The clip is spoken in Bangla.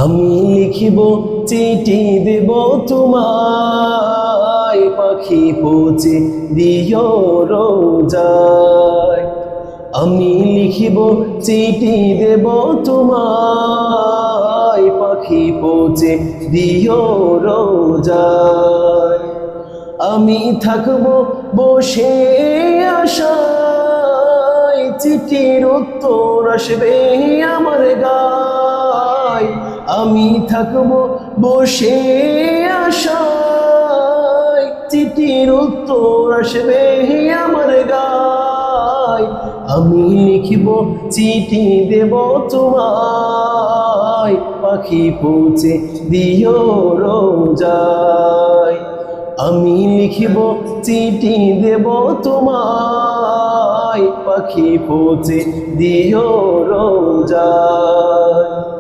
আমি লিখিব চিঠি দেব তোমায়, পাখি পৌঁছে দিও রোজায়। আমি লিখিব চিঠি দেব তোমায়, পাখি পৌঁছে দিও রোজায়। আমি থাকব বসে আশায়, চিঠির উত্তর আসবে আমার গায়। আমি থাকব বসে আশায়, চিঠির উত্তর আসবে আমার গায়। আমি লিখিব চিঠি দেব তোমায়, পাখি পৌঁছে দিও রোজায়। আমি লিখিব চিঠি দেব তোমায়, পাখি পৌঁছে দিও রোজায়।